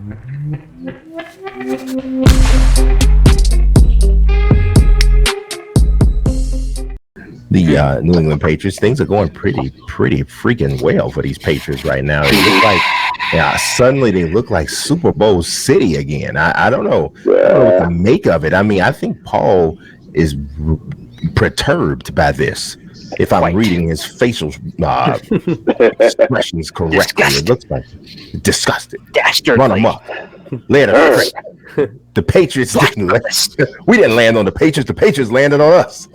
The New England Patriots, things are going pretty freaking well for these Patriots right now. They look like, suddenly they look like Super Bowl City again. I don't know. I don't know what to make of it. I mean, I think Paul is perturbed by this. If I'm reading his facial expressions correctly, it looks like disgusted. Dastardly. Run them up. Land on us. The Patriots didn't land. We didn't land on the Patriots. The Patriots landed on us.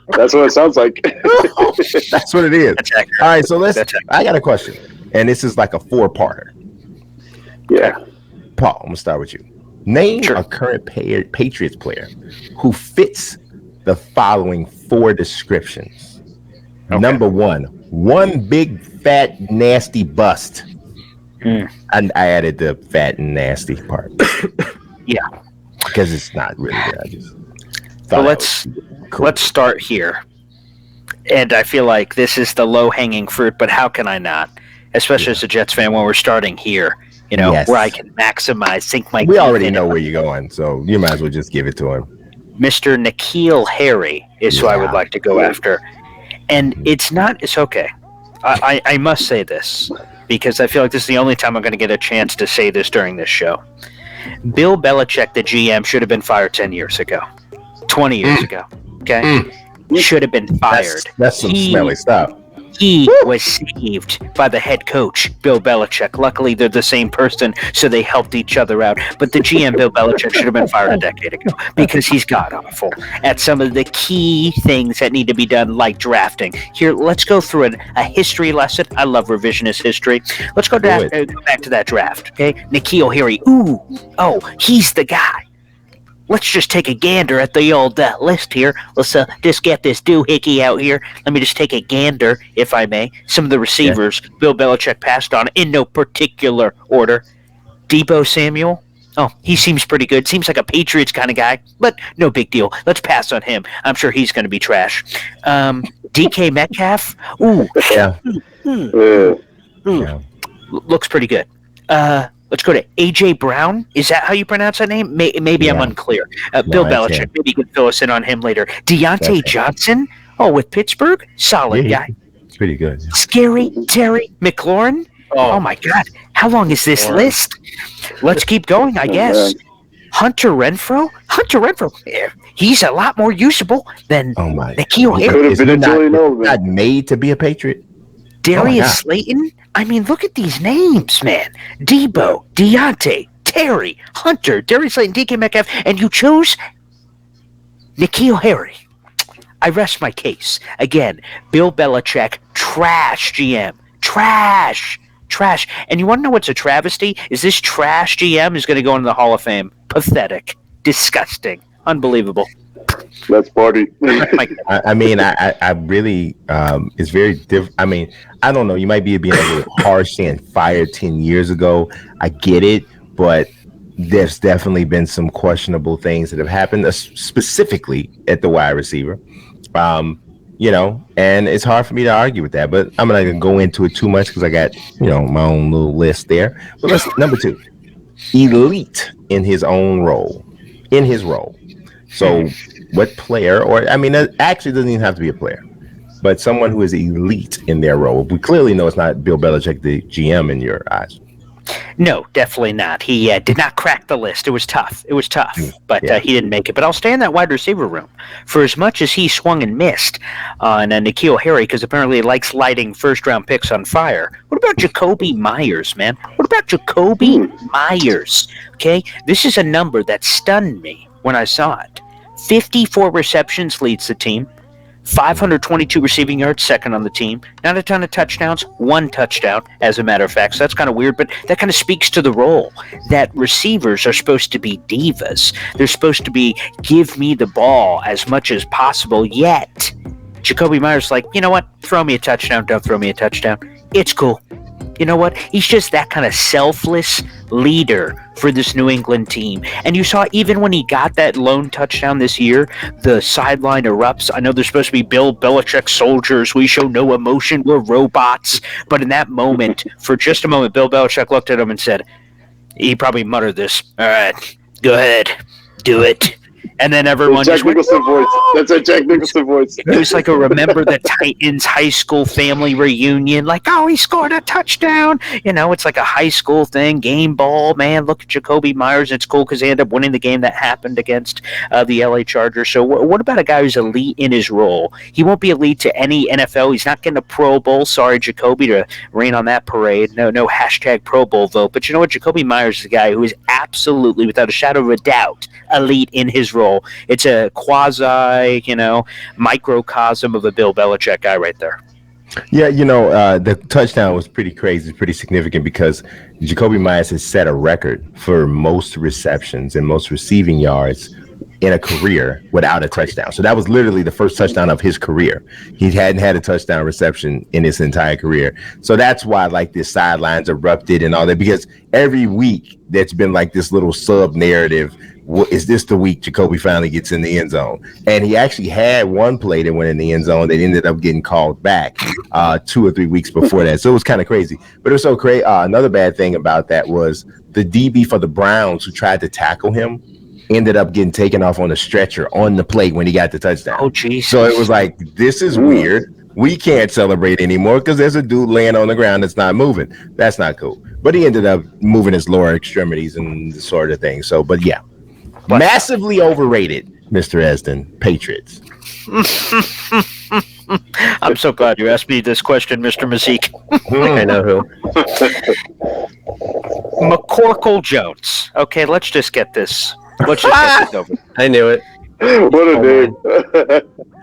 That's what it sounds like. That's what it is. All right, so I got a question, and this is like a four-parter. Yeah. Paul, I'm gonna start with you. Name a current Patriots player who fits the following four descriptions. Okay. Number one big fat nasty bust. I added the fat and nasty part. Yeah, because it's not really good. I just let's start here. And I feel like this is the low-hanging fruit, but how can I not? Especially as a Jets fan, when we're starting here, where I can sink my. We already know where you're going, so you might as well just give it to him. Mr. N'Keal Harry is who I would like to go after, and it's okay. I must say this because I feel like this is the only time I'm going to get a chance to say this during this show. Bill Belichick, the GM, should have been fired 10 years ago, 20 years ago. Okay, he should have been fired. That's some smelly stuff. He was saved by the head coach, Bill Belichick. Luckily, they're the same person, so they helped each other out. But the GM, Bill Belichick, should have been fired a decade ago because he's god-awful at some of the key things that need to be done, like drafting. Here, let's go through a history lesson. I love revisionist history. Let's go back to that draft, okay? N'Keal Harry. He's the guy. Let's just take a gander at the old list here. Let's just get this doohickey out here. Let me just take a gander, if I may. Some of the receivers Bill Belichick passed on in no particular order. Deebo Samuel. Oh, he seems pretty good. Seems like a Patriots kind of guy, but no big deal. Let's pass on him. I'm sure he's going to be trash. DK Metcalf. Looks pretty good. Let's go to A.J. Brown. Is that how you pronounce that name? Maybe I'm unclear. Bill Belichick. Maybe you can fill us in on him later. Deontay Johnson. Oh, with Pittsburgh? Solid guy. Pretty good. Scary Terry McLaurin. Oh, my God. How long is this list? Let's keep going, I guess. Hunter Renfrow? He's a lot more usable than N'Keal Harry. Could have been not made to be a Patriot. Darius Slayton? I mean, look at these names, man. Deebo, Deontay, Terry, Hunter, Darius Slayton, DK Metcalf, and you chose N'Keal Harry. I rest my case. Again, Bill Belichick, trash GM. Trash. And you want to know what's a travesty? Is this trash GM is going to go into the Hall of Fame. Pathetic. Disgusting. Unbelievable. Let's party. I mean, I really, it's very different. I mean, I don't know. You might be being a little harsh saying fired 10 years ago. I get it, but there's definitely been some questionable things that have happened, specifically at the wide receiver. And it's hard for me to argue with that, but I'm not going to go into it too much because I got, my own little list there. But let's, number two, elite in his role. So what player, or I mean, it actually doesn't even have to be a player, but someone who is elite in their role. We clearly know it's not Bill Belichick, the GM, in your eyes. No, definitely not. He did not crack the list. It was tough, but he didn't make it. But I'll stay in that wide receiver room. For as much as he swung and missed on N'Keal Harry, because apparently he likes lighting first-round picks on fire, what about Jacoby Myers, man? What about Jacoby Myers? Okay, this is a number that stunned me when I saw it. 54 receptions leads the team. 522 receiving yards, second on the team. Not a ton of touchdowns, one touchdown, as a matter of fact. So that's kind of weird, but that kind of speaks to the role that receivers are supposed to be divas. They're supposed to be give me the ball as much as possible, yet Jacoby Myers like, you know what? Throw me a touchdown, don't throw me a touchdown. It's cool. You know what? He's just that kind of selfless leader for this New England team. And you saw even when he got that lone touchdown this year, the sideline erupts. I know they're supposed to be Bill Belichick soldiers. We show no emotion. We're robots. But in that moment, for just a moment, Bill Belichick looked at him and said, He probably muttered this. All right, go ahead, do it. And then everyone Jack just went, Nicholson voice. That's a Jack Nicholson voice. it was like a Remember the Titans high school family reunion. Like, oh, he scored a touchdown. It's like a high school thing. Game ball, man. Look at Jacoby Myers. It's cool because they ended up winning the game that happened against the LA Chargers. So what about a guy who's elite in his role? He won't be elite to any NFL. He's not getting a Pro Bowl. Sorry, Jacoby, to rain on that parade. No hashtag Pro Bowl vote. But you know what? Jacoby Myers is a guy who is absolutely, without a shadow of a doubt, elite in his role. It's a quasi, microcosm of a Bill Belichick guy right there. Yeah, the touchdown was pretty crazy, pretty significant because Jacoby Myers has set a record for most receptions and most receiving yards in a career without a touchdown. So that was literally the first touchdown of his career. He hadn't had a touchdown reception in his entire career. So that's why like this sidelines erupted and all that, because every week there's been like this little sub narrative. Is this the week Jacoby finally gets in the end zone? And he actually had one play that went in the end zone that ended up getting called back 2 or 3 weeks before that. So it was kind of crazy. But it was so crazy. Another bad thing about that was the DB for the Browns who tried to tackle him ended up getting taken off on a stretcher on the plate when he got the touchdown. Oh, geez. So it was like, this is weird. We can't celebrate anymore because there's a dude laying on the ground that's not moving. That's not cool. But he ended up moving his lower extremities and the sort of thing. So, but yeah. Massively overrated, Mr. Esden. Patriots. I'm so glad you asked me this question, Mr. Mazik. I know who. McCorkle Jones. Okay, let's just get this. Let's just get this over. I knew it. What a name.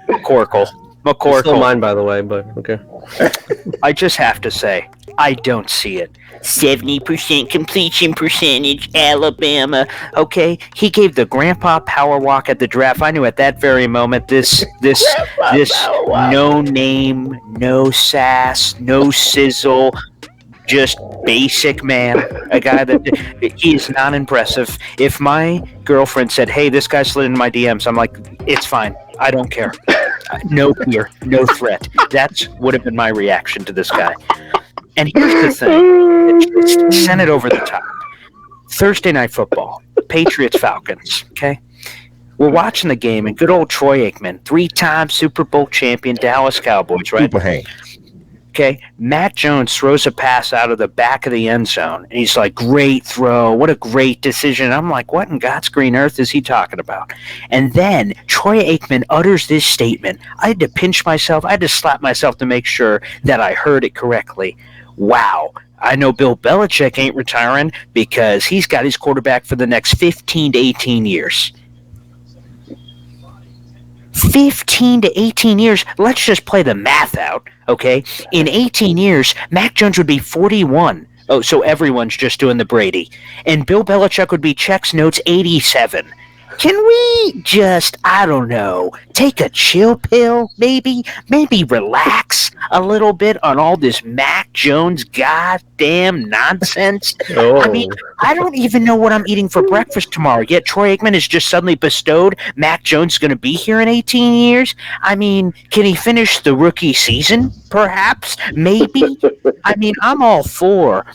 McCorkle. It's still mine, by the way, but okay. I just have to say, I don't see it. 70% completion percentage, Alabama. Okay, he gave the grandpa power walk at the draft. I knew at that very moment this no name, no sass, no sizzle, just basic man, a guy that he is not impressive. If my girlfriend said, "Hey, this guy slid into my DMs," I'm like, "It's fine. I don't care. No fear, no threat." That's would have been my reaction to this guy. And here's the thing: send it over the top. Thursday night football, Patriots Falcons. Okay, we're watching the game, and good old Troy Aikman, 3-time Super Bowl champion, Dallas Cowboys, right? Super Hank. Okay, Matt Jones throws a pass out of the back of the end zone, and he's like, "Great throw, what a great decision." And I'm like, what in God's green earth is he talking about? And then Troy Aikman utters this statement. I had to pinch myself, I had to slap myself to make sure that I heard it correctly. Wow, I know Bill Belichick ain't retiring because he's got his quarterback for the next 15 to 18 years. 15 to 18 years, let's just play the math out, okay? In 18 years, Mac Jones would be 41. Oh, so everyone's just doing the Brady. And Bill Belichick would be checks notes 87. Can we just, I don't know, take a chill pill, maybe? Maybe relax a little bit on all this Mac Jones goddamn nonsense? Oh. I mean, I don't even know what I'm eating for breakfast tomorrow, yet Troy Aikman has just suddenly bestowed Mac Jones is going to be here in 18 years? I mean, can he finish the rookie season, perhaps? Maybe? I mean, I'm all for,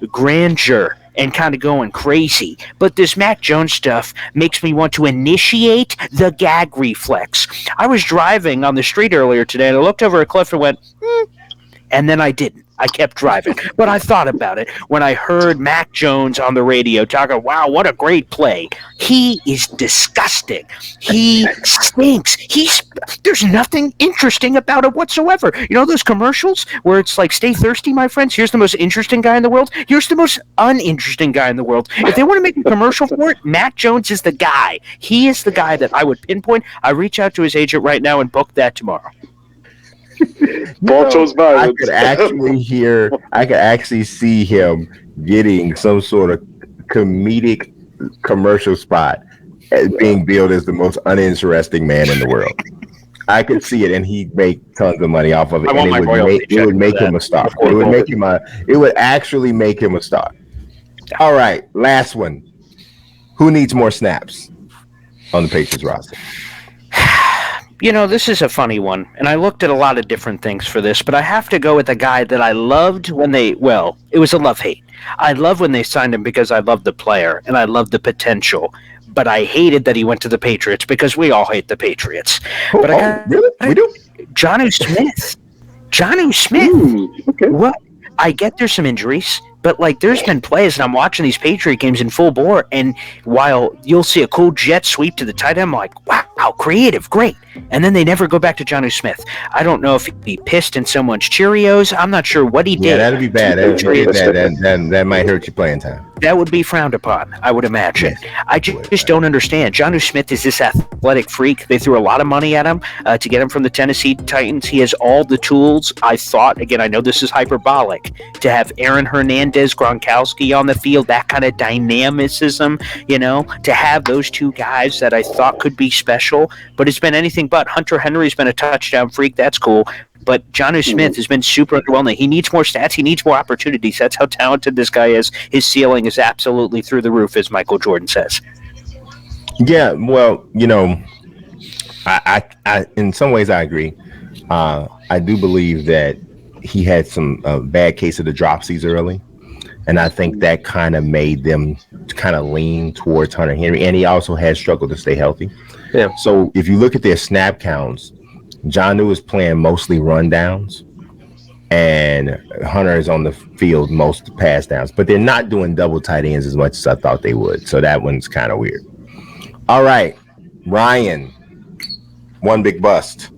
grandeur and kind of going crazy. But this Mac Jones stuff makes me want to initiate the gag reflex. I was driving on the street earlier today, and I looked over a cliff and went, and then I didn't. I kept driving. But I thought about it when I heard Mac Jones on the radio talking, wow, what a great play. He is disgusting. He stinks. There's nothing interesting about it whatsoever. You know those commercials where it's like, stay thirsty, my friends? Here's the most interesting guy in the world. Here's the most uninteresting guy in the world. If they want to make a commercial for it, Mac Jones is the guy. He is the guy that I would pinpoint. I reach out to his agent right now and book that tomorrow. I could actually see him getting some sort of comedic commercial spot as being billed as the most uninteresting man in the world. I could see it, and he'd make tons of money off of it. And it would make him a star. It would actually make him a star. All right, last one. Who needs more snaps on the Patriots roster? This is a funny one, and I looked at a lot of different things for this, but I have to go with a guy that I loved when it was a love-hate. I love when they signed him because I loved the player, and I loved the potential, but I hated that he went to the Patriots because we all hate the Patriots. Really? We do? Jonnu Smith. Jonnu Smith. Okay. What? I get there's some injuries, but there's been plays, and I'm watching these Patriot games in full bore, and while you'll see a cool jet sweep to the tight end, I'm like, wow, creative, great. And then they never go back to Jonnu Smith. I don't know if he pissed in someone's Cheerios. I'm not sure what he did. Yeah, that'd be bad. That might hurt your playing time. That would be frowned upon, I would imagine. Yes. I just don't understand. Jonnu Smith is this athletic freak. They threw a lot of money at him to get him from the Tennessee Titans. He has all the tools. I thought, again, I know this is hyperbolic, to have Aaron Hernandez, Gronkowski on the field, that kind of dynamicism, to have those two guys that I thought could be special, but it's been anything but. Hunter Henry's been a touchdown freak. That's cool. But Jonnu Smith has been super underwhelming. He needs more stats. He needs more opportunities. That's how talented this guy is. His ceiling is absolutely through the roof, as Michael Jordan says. Yeah, well, I in some ways I agree. I do believe that he had some bad case of the dropsies early, and I think that kind of made them kind of lean towards Hunter Henry, and he also has struggled to stay healthy. Yeah. So if you look at their snap counts, Jonnu is playing mostly rundowns, and Hunter is on the field most pass downs, but they're not doing double tight ends as much as I thought they would. So that one's kind of weird. All right, Ryan, one big bust.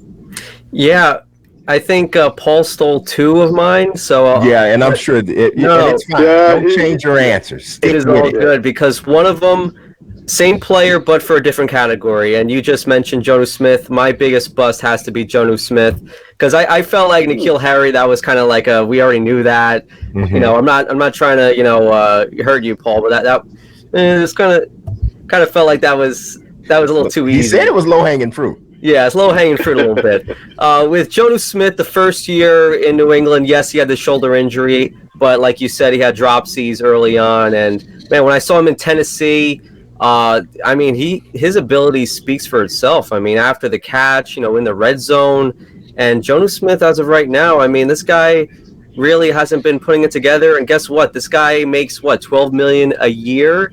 Yeah, I think Paul stole two of mine. So yeah, and I'm sure it's fine. Don't change your answers. It is all good because one of them, same player, but for a different category. And you just mentioned Jonnu Smith. My biggest bust has to be Jonnu Smith because I felt like N'Keal Harry. That was kind of like we already knew that. Mm-hmm. I'm not trying to hurt you, Paul, but that it's kind of felt like that was a little too easy. He said it was low hanging fruit. Yeah, it's low-hanging fruit a little bit. With Jonnu Smith, the first year in New England, yes, he had the shoulder injury, but like you said, he had dropsies early on. And, man, when I saw him in Tennessee, his ability speaks for itself. I mean, after the catch, in the red zone. And Jonnu Smith, as of right now, this guy really hasn't been putting it together. And guess what? This guy makes, $12 million a year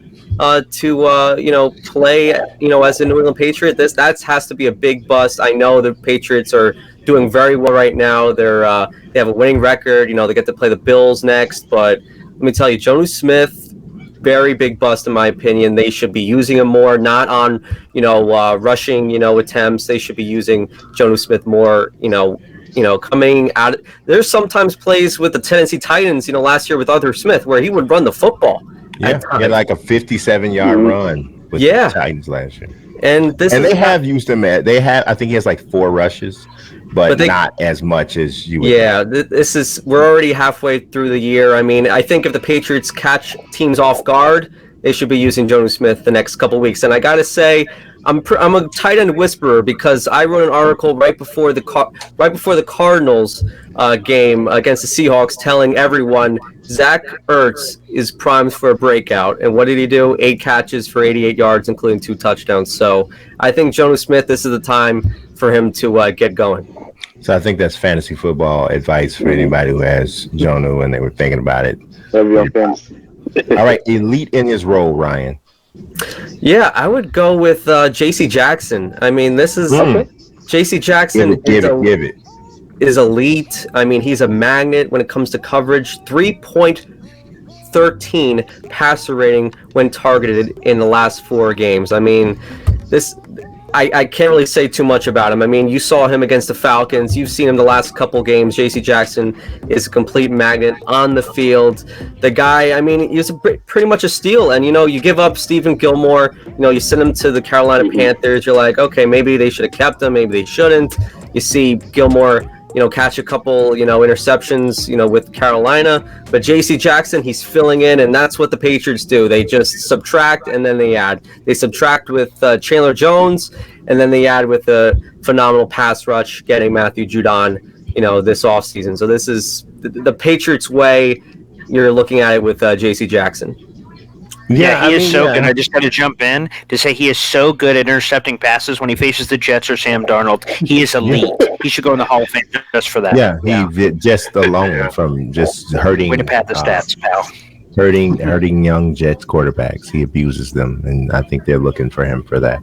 to play as a New England Patriot. That has to be a big bust. I know the Patriots are doing very well right now. They have a winning record. They get to play the Bills next. But let me tell you, Jonnu Smith, very big bust in my opinion. They should be using him more, not on rushing attempts. They should be using Jonnu Smith more. Coming out. There's sometimes plays with the Tennessee Titans. Last year with Arthur Smith where he would run the football. Yeah, he had like a 57-yard run with the Titans last year. And they have used him I think he has like 4 rushes, but not as much as you would. Yeah, we're already halfway through the year. I think if the Patriots catch teams off guard, they should be using Jonnu Smith the next couple weeks. And I got to say, I'm a tight end whisperer because I wrote an article right before the Cardinals game against the Seahawks, telling everyone Zach Ertz is primed for a breakout. And what did he do? 8 catches for 88 yards, including 2 touchdowns. So I think Jonnu Smith, this is the time for him to get going. So I think that's fantasy football advice for anybody who has Jonnu and they were thinking about it. All right, elite in his role, Ryan. Yeah, I would go with J.C. Jackson. This is J.C. Jackson. Give it. Is elite. He's a magnet when it comes to coverage. 3.13 passer rating when targeted in the last 4 games. I can't really say too much about him. You saw him against the Falcons. You've seen him the last couple games. J.C. Jackson is a complete magnet on the field. The guy, he's pretty much a steal. And, you give up Stephen Gilmore. You send him to the Carolina Panthers. You're like, okay, maybe they should have kept him. Maybe they shouldn't. You see Gilmore, catch a couple, interceptions, with Carolina. But J.C. Jackson, he's filling in, and that's what the Patriots do. They just subtract, and then they add. They subtract with Chandler Jones, and then they add with a phenomenal pass rush, getting Matthew Judon, this offseason. So this is the Patriots way. You're looking at it with J.C. Jackson. Yeah, he is so good. I just got to jump in to say he is so good at intercepting passes when he faces the Jets or Sam Darnold. He is elite. He should go in the Hall of Fame just for that. Yeah, he just alone from just hurting. Way to pad the stats, pal. Hurting young Jets quarterbacks. He abuses them, and I think they're looking for him for that.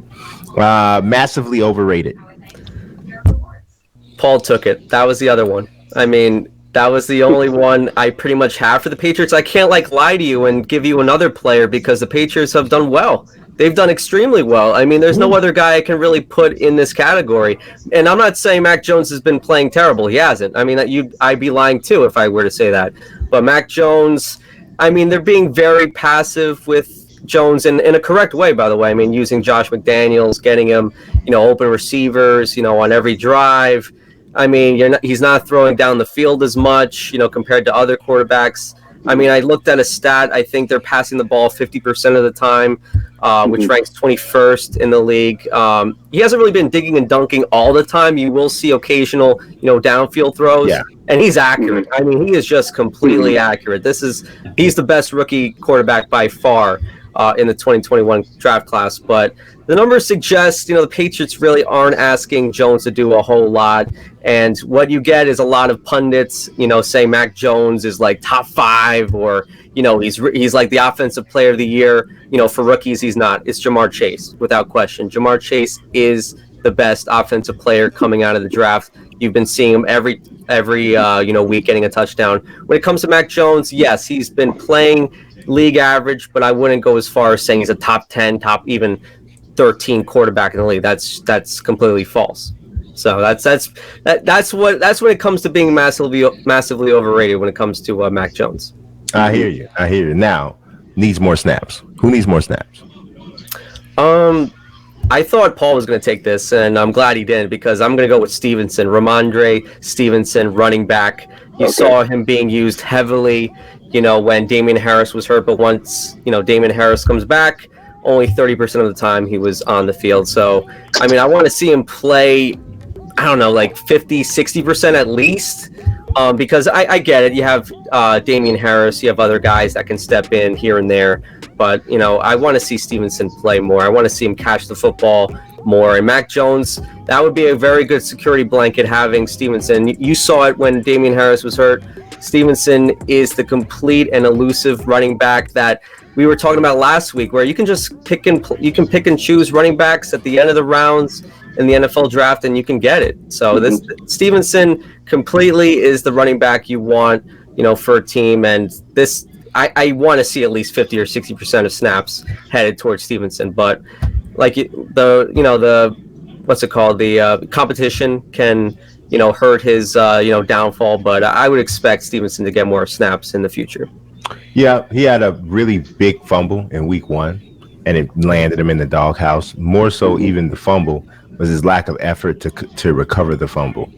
Massively overrated. Paul took it. That was the other one. I mean, that was the only one I pretty much have for the Patriots. I can't lie to you and give you another player because the Patriots have done well. They've done extremely well. I mean, there's no other guy I can really put in this category. And I'm not saying Mac Jones has been playing terrible. He hasn't. I mean, I'd be lying too if I were to say that. But Mac Jones, I mean, they're being very passive with Jones in a correct way, by the way. I mean, using Josh McDaniels, getting him, open receivers, on every drive. I mean, he's not throwing down the field as much, compared to other quarterbacks. I mean, I looked at a stat. I think they're passing the ball 50% of the time, which ranks 21st in the league. He hasn't really been digging and dunking all the time. You will see occasional, downfield throws. Yeah. And he's accurate. I mean, he is just completely accurate. He's the best rookie quarterback by far in the 2021 draft class. But the numbers suggest, the Patriots really aren't asking Jones to do a whole lot. And what you get is a lot of pundits, say Mac Jones is like top 5 or, he's like the offensive player of the year. For rookies, he's not. It's Jamar Chase, without question. Jamar Chase is the best offensive player coming out of the draft. You've been seeing him every week getting a touchdown. When it comes to Mac Jones, yes, he's been playing league average, but I wouldn't go as far as saying he's a top 10, top even 13 quarterback in the league. That's completely false. So that's when it comes to being massively overrated when it comes to Mac Jones. I hear you. Now, needs more snaps. Who needs more snaps? I thought Paul was going to take this, and I'm glad he didn't because I'm going to go with Stevenson. Ramondre Stevenson, running back. You saw him being used heavily, when Damian Harris was hurt. But once, Damian Harris comes back, only 30% of the time he was on the field. So, I mean, I want to see him play, I don't know, like 50, 60% at least. Because I get it. You have Damian Harris. You have other guys that can step in here and there. But, I want to see Stevenson play more. I want to see him catch the football more. And Mac Jones, that would be a very good security blanket having Stevenson. You saw it when Damian Harris was hurt. Stevenson is the complete and elusive running back that we were talking about last week, where you can just pick and choose running backs at the end of the rounds in the NFL draft, and you can get it. So this Stevenson completely is the running back you want, for a team. And this, I want to see at least 50 or 60% of snaps headed towards Stevenson. But like the what's it called? The competition can hurt his downfall. But I would expect Stevenson to get more snaps in the future. Yeah, he had a really big fumble in week 1, and it landed him in the doghouse. More so, even the fumble was his lack of effort to recover the fumble.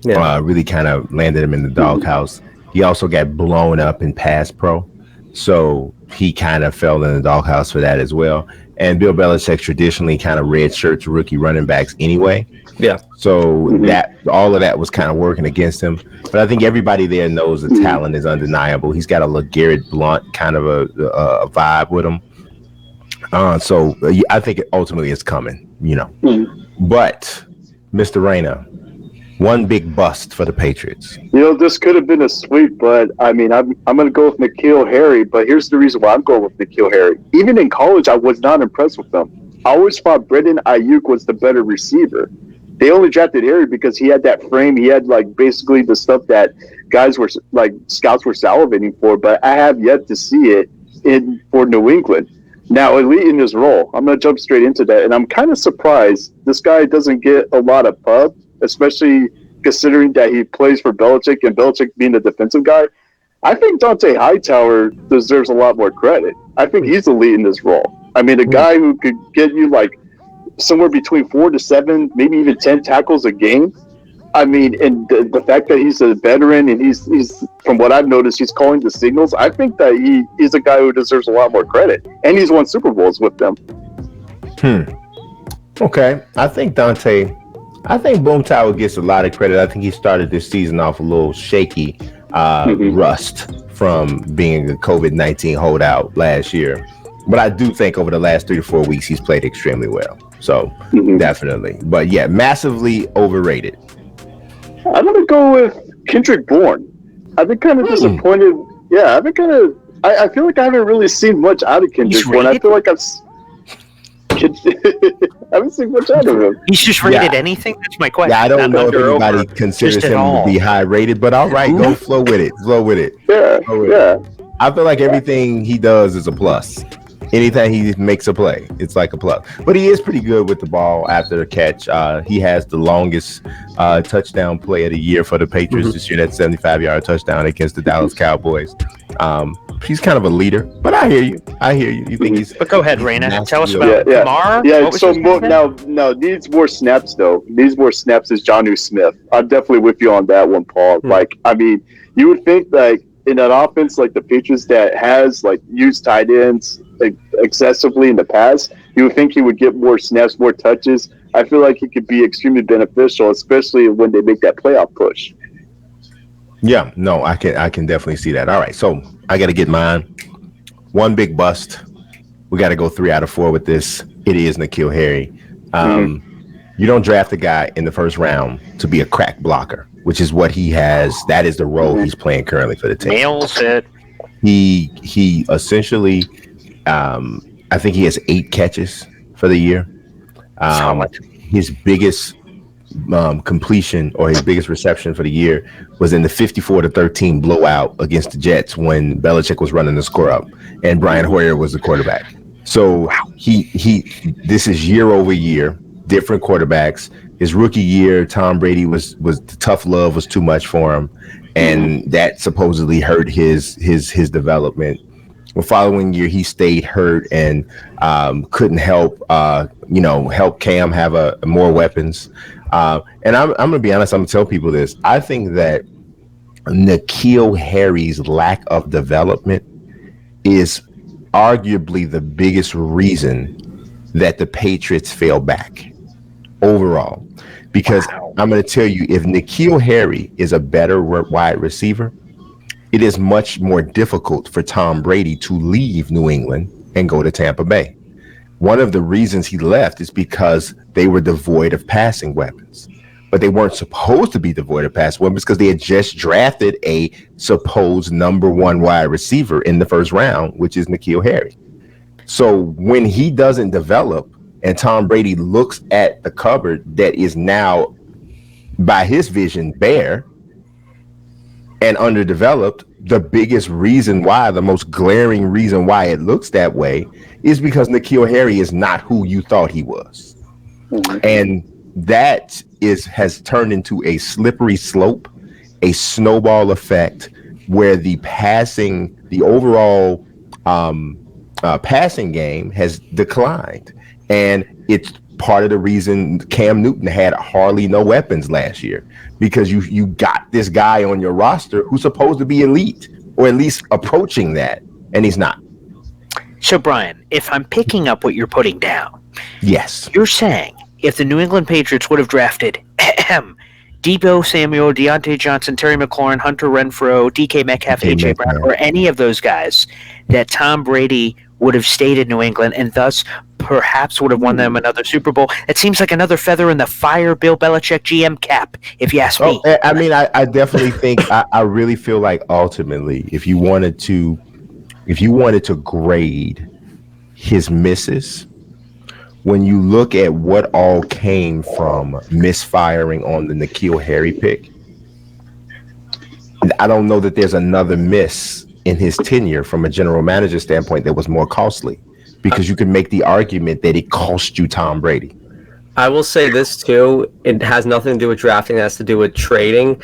Yeah, really kind of landed him in the doghouse. He also got blown up in pass pro, so he kind of fell in the doghouse for that as well. And Bill Belichick traditionally kind of red shirts rookie running backs anyway. Yeah. So that all of that was kind of working against him. But I think everybody there knows the talent is undeniable. He's got a LeGarrette Blount kind of a vibe with him. So I think ultimately it's coming, But Mr. Reyna, one big bust for the Patriots. This could have been a sweep, but I mean, I'm going to go with N'Keal Harry. But here's the reason why I'm going with N'Keal Harry. Even in college, I was not impressed with him. I always thought Brandon Ayuk was the better receiver. They only drafted Harry because he had that frame. He had basically the stuff that guys were scouts were salivating for. But I have yet to see it for New England. Now, elite in his role. I'm going to jump straight into that, and I'm kind of surprised this guy doesn't get a lot of pub, especially considering that he plays for Belichick and Belichick being the defensive guy. I think Dante Hightower deserves a lot more credit. I think he's elite in this role. I mean, a guy who could get you somewhere between 4 to 7, maybe even 10 tackles a game. I mean, and the fact that he's a veteran and he's from what I've noticed, he's calling the signals. I think that he's a guy who deserves a lot more credit, and he's won Super Bowls with them. Okay, I think Boomtower gets a lot of credit. I think he started this season off a little shaky, rust from being a COVID-19 holdout last year. But I do think over the last 3 to 4 weeks, he's played extremely well. So definitely. But yeah, massively overrated. I'm gonna go with Kendrick Bourne. I've been kind of disappointed. Yeah, I've been kind of. I feel like I haven't really seen much out of Kendrick Bourne. I feel like I haven't seen much out of him. He's just rated anything? That's my question. Yeah, I don't know if anybody considers him to be high rated, but all right, go flow with it. Yeah. I feel like everything he does is a plus. Anytime he makes a play, it's like a plus. But he is pretty good with the ball after the catch. He has the longest touchdown play of the year for the Patriots this year. That 75-yard touchdown against the Dallas Cowboys. He's kind of a leader, but I hear you. You think he's? But go ahead, Raina. Tell us about Kamara. Yeah. So now needs more snaps though. Needs more snaps is Jonnu Smith. I'm definitely with you on that one, Paul. Like, I mean, you would think like in an offense like the Patriots that has like used tight ends excessively in the past, you would think he would get more snaps, more touches. I feel like he could be extremely beneficial, especially when they make that playoff push. Yeah, no, I can definitely see that. All right, so I got to get mine. One big bust. We got to go 3 out of 4 with this. It is N'Keal Harry. You don't draft a guy in the first round to be a crack blocker, which is what he has. That is the role he's playing currently for the team. Nails it. He essentially, I think he has 8 catches for the year. His biggest completion or his biggest reception for the year was in the 54-13 blowout against the Jets when Belichick was running the score up and Brian Hoyer was the quarterback. So this is year over year, different quarterbacks. His rookie year, Tom Brady was the tough love was too much for him, and that supposedly hurt his development. The following year, he stayed hurt and couldn't help Cam have more weapons. And I'm gonna be honest. I'm gonna tell people this. I think that N'Keal Harry's lack of development is arguably the biggest reason that the Patriots fell back overall. Because I'm going to tell you, if N'Keal Harry is a better wide receiver, it is much more difficult for Tom Brady to leave New England and go to Tampa Bay. One of the reasons he left is because they were devoid of passing weapons. But they weren't supposed to be devoid of passing weapons because they had just drafted a supposed number 1 wide receiver in the first round, which is N'Keal Harry. So when he doesn't develop and Tom Brady looks at the cupboard that is now, by his vision, bare and underdeveloped, the biggest reason why, the most glaring reason why it looks that way is because N'Keal Harry is not who you thought he was. And that has turned into a slippery slope, a snowball effect where the overall passing game has declined. And it's part of the reason Cam Newton had hardly no weapons last year, because you got this guy on your roster who's supposed to be elite or at least approaching that, and he's not. So, Brian, if I'm picking up what you're putting down, yes, you're saying if the New England Patriots would have drafted Deebo Samuel, Deontay Johnson, Terry McLaurin, Hunter Renfrow, DK Metcalf, AJ Brown, or any of those guys, that Tom Brady would have stayed in New England and thus perhaps would have won them another Super Bowl. It seems like another feather in the fire Bill Belichick GM cap, if you ask me. I mean, I definitely think I really feel like ultimately, if you wanted to grade his misses, when you look at what all came from misfiring on the N'Keal Harry pick, I don't know that there's another miss in his tenure from a general manager standpoint that was more costly, because you can make the argument that it cost you Tom Brady. I will say this too. It has nothing to do with drafting. It has to do with trading.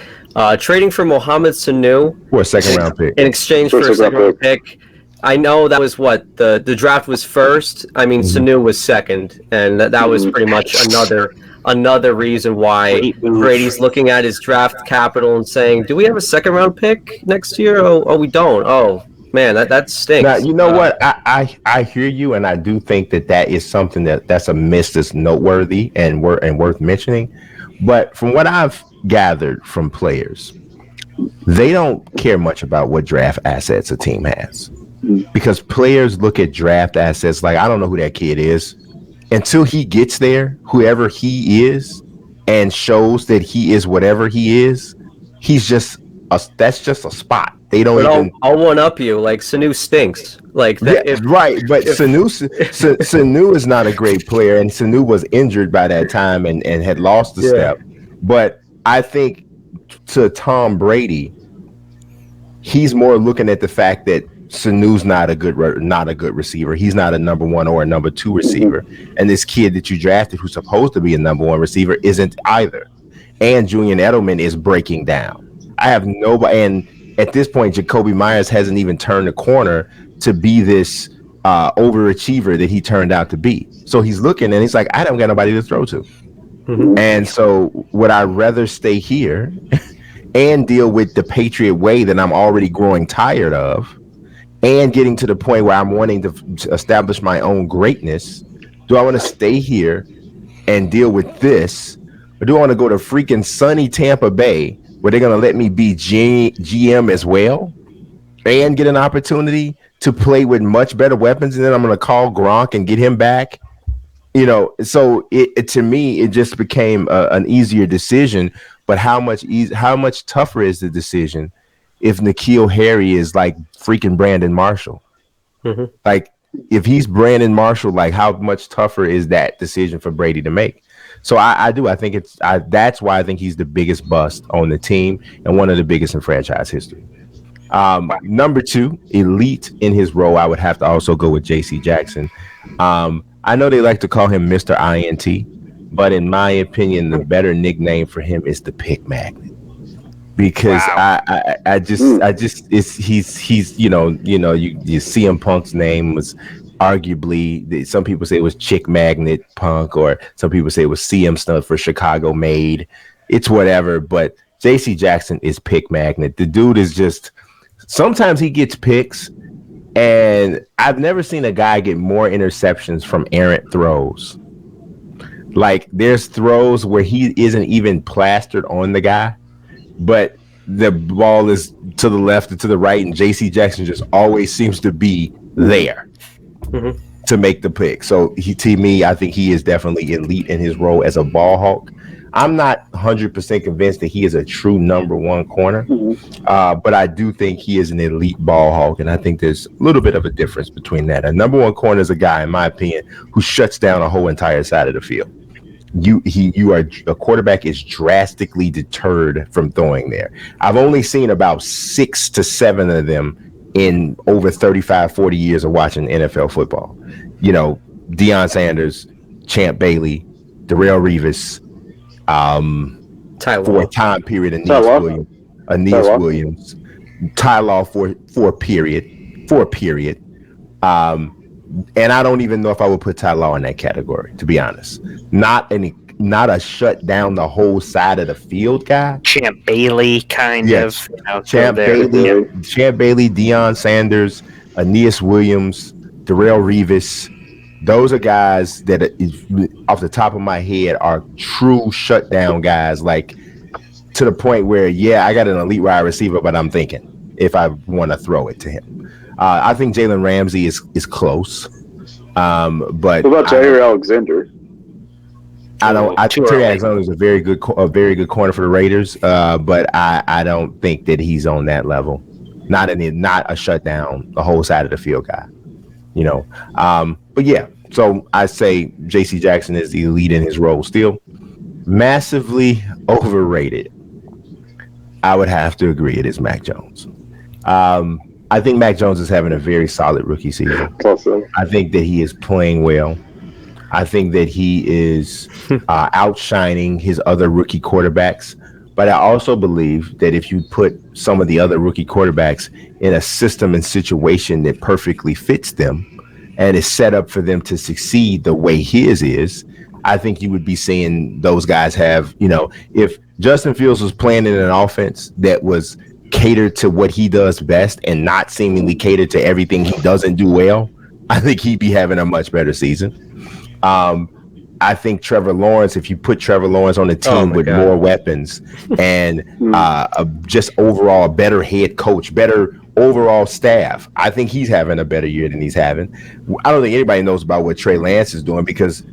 Trading for Mohamed Sanu for a second round pick in exchange for a second round pick. I know that was what the draft was first. I mean, Sanu was second, and that was pretty much another reason why Brady's looking at his draft capital and saying, "Do we have a second round pick next year? Oh, we don't. Oh, man, that stinks." Now, you know what? I hear you, and I do think that is something that's a miss that's noteworthy and worth mentioning. But from what I've gathered from players, they don't care much about what draft assets a team has. because players look at draft assets like, I don't know who that kid is. Until he gets there, whoever he is, and shows that he is whatever he is, he's just that's just a spot. They don't But even. I'll one up you. Like Sanu stinks. Like Yeah, that. If, right. But if- Sanu is not a great player, and Sanu was injured by that time and had lost the step. But I think to Tom Brady, he's more looking at the fact that Sanu's not a good receiver. He's not a number one or a number two receiver. And this kid that you drafted, who's supposed to be a number one receiver, isn't either. And Julian Edelman is breaking down. I have nobody. And at this point, Jacoby Myers hasn't even turned the corner to be this overachiever that he turned out to be. So he's looking and he's like, I don't got nobody to throw to. And so would I rather stay here and deal with the Patriot way that I'm already growing tired of, and getting to the point where I'm wanting to establish my own greatness? Do I want to stay here and deal with this, or do I want to go to freaking sunny Tampa Bay where they're going to let me be GM as well and get an opportunity to play with much better weapons, and then I'm going to call Gronk and get him back? You know, so it to me, it just became an easier decision. But how much tougher is the decision if N'Keal Harry is like freaking Brandon Marshall? Like, if he's Brandon Marshall, like, how much tougher is that decision for Brady to make? So I think that's why I think he's the biggest bust on the team and one of the biggest in franchise history. Number two, elite in his role, I would have to also go with J.C. Jackson. I know they like to call him Mr. INT, but in my opinion, the better nickname for him is the Pick Magnet. Because he's you CM Punk's name was arguably, some people say it was Chick Magnet Punk, or some people say it was CM stuff for Chicago made. It's whatever, but JC Jackson is Pick Magnet. The dude is just, sometimes he gets picks, and I've never seen a guy get more interceptions from errant throws. Like, there's throws where he isn't even plastered on the guy, but the ball is to the left and to the right, and JC Jackson just always seems to be there to make the pick. So to me, I think he is definitely elite in his role as a ball hawk. I'm not 100% convinced that he is a true number one corner, but I do think he is an elite ball hawk, and I think there's a little bit of a difference between that. A number one corner is a guy, in my opinion, who shuts down a whole entire side of the field. A quarterback is drastically deterred from throwing there. I've only seen about 6 to 7 of them in over 35, 40 years of watching NFL football. You know, Deion Sanders, Champ Bailey, Darrelle Revis, for a time period, Aeneas Williams, Ty Law for a period. And I don't even know if I would put Ty Law in that category, to be honest. Not a shut down the whole side of the field guy. Champ Bailey, kind of. Champ Bailey, Deion Sanders, Aeneas Williams, Darrelle Revis. Those are guys that, off the top of my head, are true shutdown guys. Like, to the point where, I got an elite wide receiver, but I'm thinking if I want to throw it to him. I think Jalen Ramsey is close. But what about Jair Alexander? I think Terry Alexander is a very good corner for the Raiders. But I don't think that he's on that level. Not a shutdown, the whole side of the field guy. You know. But yeah, so I say J.C. Jackson is the elite in his role still. Massively overrated. I would have to agree it is Mac Jones. I think Mac Jones is having a very solid rookie season. Awesome. I think that he is playing well. I think that he is outshining his other rookie quarterbacks. But I also believe that if you put some of the other rookie quarterbacks in a system and situation that perfectly fits them and is set up for them to succeed the way his is, I think you would be seeing those guys have, if Justin Fields was playing in an offense that was catered to what he does best and not seemingly catered to everything he doesn't do well, I think he'd be having a much better season. I think Trevor Lawrence, if you put Trevor Lawrence on a team with more weapons and just overall a better head coach, better overall staff, I think he's having a better year than he's having. I don't think anybody knows about what Trey Lance is doing because,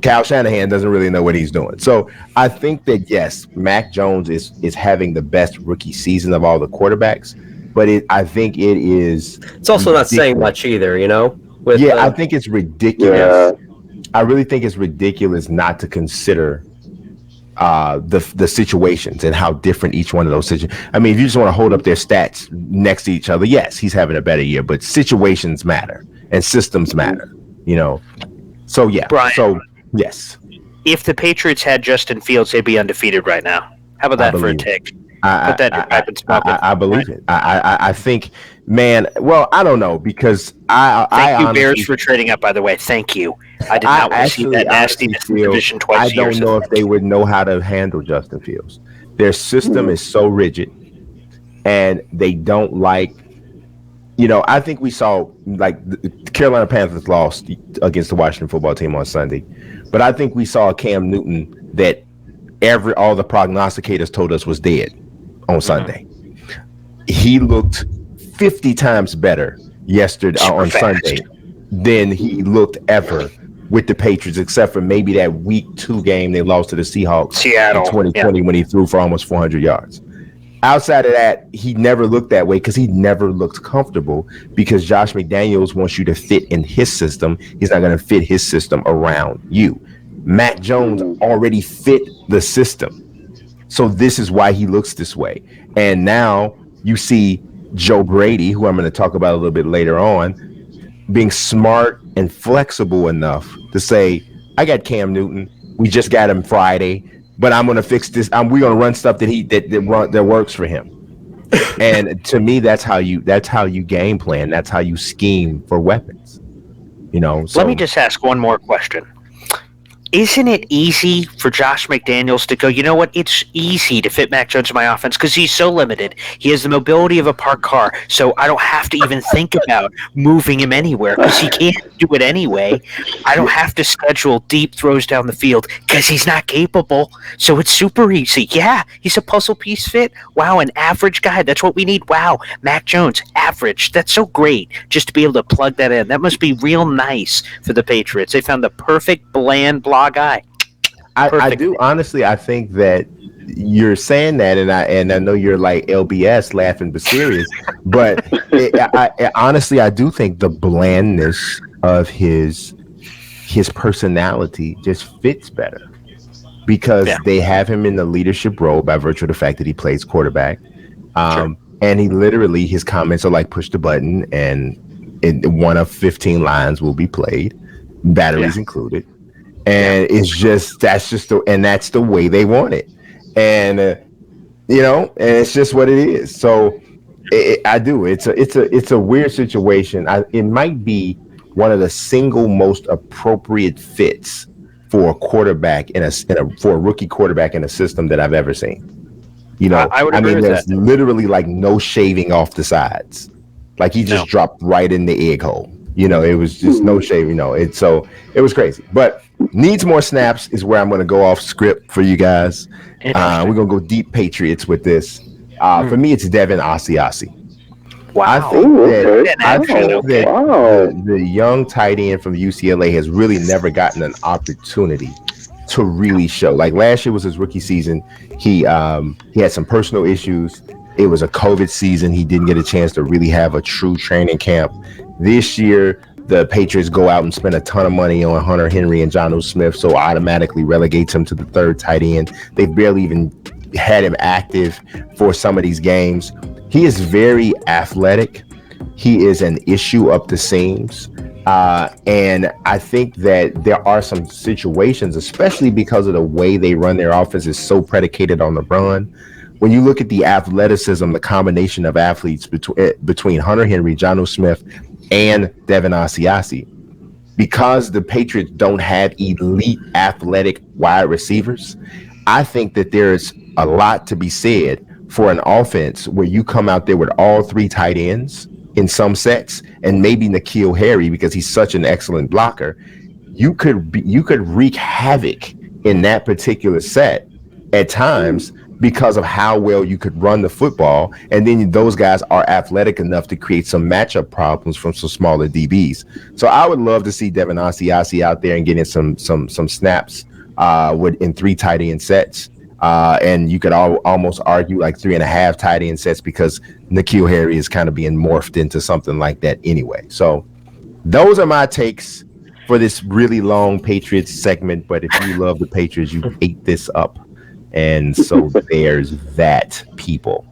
Kyle Shanahan doesn't really know what he's doing. So I think that, yes, Mac Jones is having the best rookie season of all the quarterbacks, but I think it is. It's also ridiculous. Not saying much either, I think it's ridiculous. Yeah. I really think it's ridiculous not to consider the situations and how different each one of those situations. I mean, if you just want to hold up their stats next to each other, yes, he's having a better year, but situations matter and systems matter, So yeah, Brian, so yes. If the Patriots had Justin Fields, they'd be undefeated right now. How about that for a take? I believe it. I think, man. Well, I don't know because Thank you, Bears, for trading up. By the way, thank you. I did not want to see that nastiness in the division twice. I don't know if they would know how to handle Justin Fields. Their system is so rigid, and they don't like. I think we saw the Carolina Panthers lost against the Washington football team on Sunday, but I think we saw Cam Newton that all the prognosticators told us was dead on Sunday. He looked 50 times better yesterday on Sunday than he looked ever with the Patriots, except for maybe that week 2 game they lost to the Seahawks in 2020 when he threw for almost 400 yards. Outside of that, he never looked that way because he never looked comfortable because Josh McDaniels wants you to fit in his system. He's not going to fit his system around you. Mac Jones already fit the system. So this is why he looks this way. And now you see Joe Brady, who I'm going to talk about a little bit later on, being smart and flexible enough to say, I got Cam Newton. We just got him Friday, but I'm going to fix this. We're going to run stuff that works for him. And to me, that's how you game plan. That's how you scheme for weapons. So, let me just ask one more question. Isn't it easy for Josh McDaniels to go, you know what, it's easy to fit Mac Jones in my offense because he's so limited. He has the mobility of a parked car, so I don't have to even think about moving him anywhere because he can't do it anyway. I don't have to schedule deep throws down the field because he's not capable, so it's super easy. Yeah, he's a puzzle piece fit. Wow, an average guy, that's what we need. Wow, Mac Jones, average. That's so great just to be able to plug that in. That must be real nice for the Patriots. They found the perfect bland block guy. I do honestly. I think that you're saying that, and I know you're like LBS laughing but serious. But honestly, I do think the blandness of his personality just fits better because they have him in the leadership role by virtue of the fact that he plays quarterback, and he literally his comments are like push the button, and one of 15 lines will be played, batteries included. And that's the way they want it. And, and it's just what it is. So it's a weird situation. It might be one of the single most appropriate fits for a quarterback for a rookie quarterback in a system that I've ever seen. I would agree with there's literally like no shaving off the sides. Like he just dropped right in the egg hole. It was just no shaving. It was crazy, but needs more snaps is where I'm going to go off script for you guys. We're going to go deep Patriots with this. For me, it's Devin Asiasi. Wow. I think that the young tight end from UCLA has really never gotten an opportunity to really show. Like last year was his rookie season. He had some personal issues. It was a COVID season. He didn't get a chance to really have a true training camp. This year, the Patriots go out and spend a ton of money on Hunter Henry and Jonnu Smith, so automatically relegates him to the third tight end. They've barely even had him active for some of these games. He is very athletic. He is an issue up the seams. And I think that there are some situations, especially because of the way they run their offense is so predicated on the run. When you look at the athleticism, the combination of athletes between Hunter Henry, Jonnu Smith, and Devin Asiasi, because the Patriots don't have elite athletic wide receivers, I think that there's a lot to be said for an offense where you come out there with all 3 tight ends in some sets, and maybe N'Keal Harry, because he's such an excellent blocker, you could wreak havoc in that particular set at times because of how well you could run the football, and then those guys are athletic enough to create some matchup problems from some smaller DBs. So I would love to see Devin Asiasi out there and getting some snaps in 3 tight end sets. And you could almost argue like 3.5 tight end sets, because N'Keal Harry is kind of being morphed into something like that anyway. So those are my takes for this really long Patriots segment. But if you love the Patriots, you ate this up. And so there's that, people.